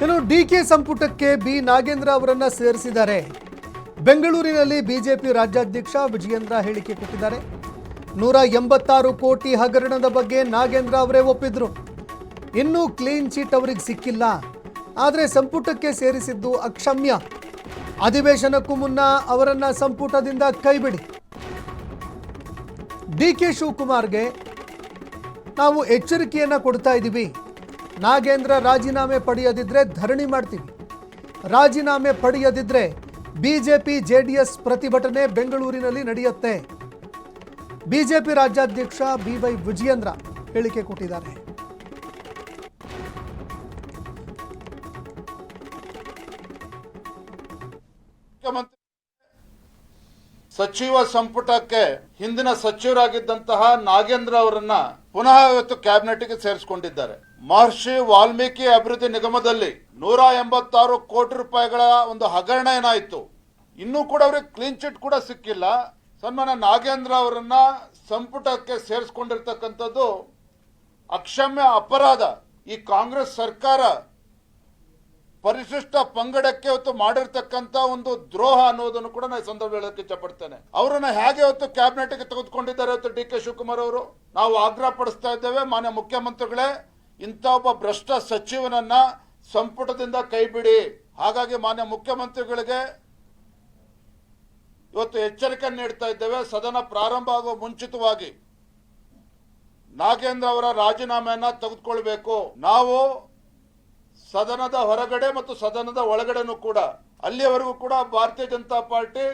ಇನ್ನು ಡಿಕೆ ಸಂಪುಟಕ್ಕೆ ಬಿ ನಾಗೇಂದ್ರ ಅವರನ್ನ ಸೇರಿಸಿದ್ದಾರೆ. ಬೆಂಗಳೂರಿನಲ್ಲಿ ಬಿಜೆಪಿ ರಾಜ್ಯಾಧ್ಯಕ್ಷ ವಿಜಯೇಂದ್ರ ಹೇಳಿಕೆ ಕೊಟ್ಟಿದ್ದಾರೆ. 186 ಕೋಟಿ ಹಗರಣದ ಬಗ್ಗೆ ನಾಗೇಂದ್ರ ಅವರೇ ಒಪ್ಪಿದ್ರು. ಇನ್ನೂ ಕ್ಲೀನ್ ಚೀಟ್ ಅವರಿಗೆ ಸಿಕ್ಕಿಲ್ಲ, ಆದರೆ ಸಂಪುಟಕ್ಕೆ ಸೇರಿಸಿದ್ದು ಅಕ್ಷಮ್ಯ. ಅಧಿವೇಶನಕ್ಕೂ ಮುನ್ನ ಅವರನ್ನ ಸಂಪುಟದಿಂದ ಕೈಬಿಡಿ. ಡಿಕೆ ಶಿವಕುಮಾರ್ಗೆ ನಾವು ಎಚ್ಚರಿಕೆಯನ್ನ ಕೊಡ್ತಾ ಇದ್ದೀವಿ. ನಾಗೇಂದ್ರ ರಾಜೀನಾಮೆ ಪಡೆಯದಿದ್ರೆ ಧರಣಿ ಮಾಡ್ತೀವಿ. ರಾಜೀನಾಮೆ ಪಡೆಯದಿದ್ರೆ ಬಿಜೆಪಿ ಜೆಡಿಎಸ್ ಪ್ರತಿಭಟನೆ ಬೆಂಗಳೂರಿನಲ್ಲಿ ನಡೆಯುತ್ತೆ. ಬಿಜೆಪಿ ರಾಜ್ಯಾಧ್ಯಕ್ಷ ಬಿವೈ ವಿಜಯೇಂದ್ರ ಹೇಳಿಕೆ ಕೊಟ್ಟಿದ್ದಾರೆ. ಮುಖ್ಯಮಂತ್ರಿ ಸಚಿವ ಸಂಪುಟಕ್ಕೆ ಹಿಂದಿನ ಸಚಿವರಾಗಿದ್ದಂತಹ ನಾಗೇಂದ್ರ ಅವರನ್ನ ಪುನಃ ಇವತ್ತು ಕ್ಯಾಬಿನೆಟ್ಗೆ ಸೇರಿಸಿಕೊಂಡಿದ್ದಾರೆ. ಮಹರ್ಷಿ ವಾಲ್ಮೀಕಿ ಅಭಿವೃದ್ಧಿ ನಿಗಮದಲ್ಲಿ 186 ಕೋಟಿ ರೂಪಾಯಿಗಳ ಒಂದು ಹಗರಣ ಏನಾಯಿತು, ಇನ್ನೂ ಕೂಡ ಅವರಿಗೆ ಕ್ಲೀನ್ ಚಿಟ್ ಕೂಡ ಸಿಕ್ಕಿಲ್ಲ. ಸನ್ಮಾನ್ಯ ನಾಗೇಂದ್ರ ಅವರನ್ನ ಸಂಪುಟಕ್ಕೆ ಸೇರಿಸಿಕೊಂಡಿರ್ತಕ್ಕಂಥದ್ದು ಅಕ್ಷಮ್ಯ ಅಪರಾಧ. ಈ ಕಾಂಗ್ರೆಸ್ ಸರ್ಕಾರ ಪರಿಶಿಷ್ಟ ಪಂಗಡಕ್ಕೆ ಇವತ್ತು ಮಾಡಿರ್ತಕ್ಕಂಥ ಒಂದು ದ್ರೋಹ ಅನ್ನೋದನ್ನು ಕೂಡ ನಾನು ಸಂದರ್ಭ ಹೇಳಕ್ಕೆ ಇಷ್ಟಪಡ್ತೇನೆ. ಅವರನ್ನ ಹೇಗೆ ಇವತ್ತು ಕ್ಯಾಬಿನೆಟ್ಗೆ ತೆಗೆದುಕೊಂಡಿದ್ದಾರೆ ಇವತ್ತು ಡಿ ಕೆ ಶಿವಕುಮಾರ್ ಅವರು. ನಾವು ಆಗ್ರಹ ಪಡಿಸ್ತಾ ಇದ್ದೇವೆ, ಮಾನ್ಯ ಮುಖ್ಯಮಂತ್ರಿಗಳೇ, ಇಂಥ ಒಬ್ಬ ಭ್ರಷ್ಟ ಸಚಿವನನ್ನ ಸಂಪುಟದಿಂದ ಕೈಬಿಡಿ. ಹಾಗಾಗಿ ಮಾನ್ಯ ಮುಖ್ಯಮಂತ್ರಿಗಳಿಗೆ ಇವತ್ತು ಎಚ್ಚರಿಕೆ ನೀಡ್ತಾ ಇದ್ದೇವೆ. ಸದನ ಪ್ರಾರಂಭ ಆಗುವ ಮುಂಚಿತವಾಗಿ ನಾಗೇಂದ್ರ ಅವರ ರಾಜೀನಾಮೆಯನ್ನ ತೆಗೆದುಕೊಳ್ಬೇಕು. ನಾವು ಸದನದ ಹೊರಗಡೆ ಮತ್ತು ಸದನದ ಒಳಗಡೆನೂ ಕೂಡ ಅಲ್ಲಿಯವರೆಗೂ ಕೂಡ ಭಾರತೀಯ ಜನತಾ ಪಾರ್ಟಿ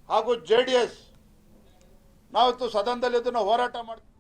ಹಾಗೂ ಜೆಡಿಎಸ್ ನಾವಿತ್ತು ಸದನದಲ್ಲಿ ಇದನ್ನು ಹೋರಾಟ ಮಾಡ್ತೀವಿ.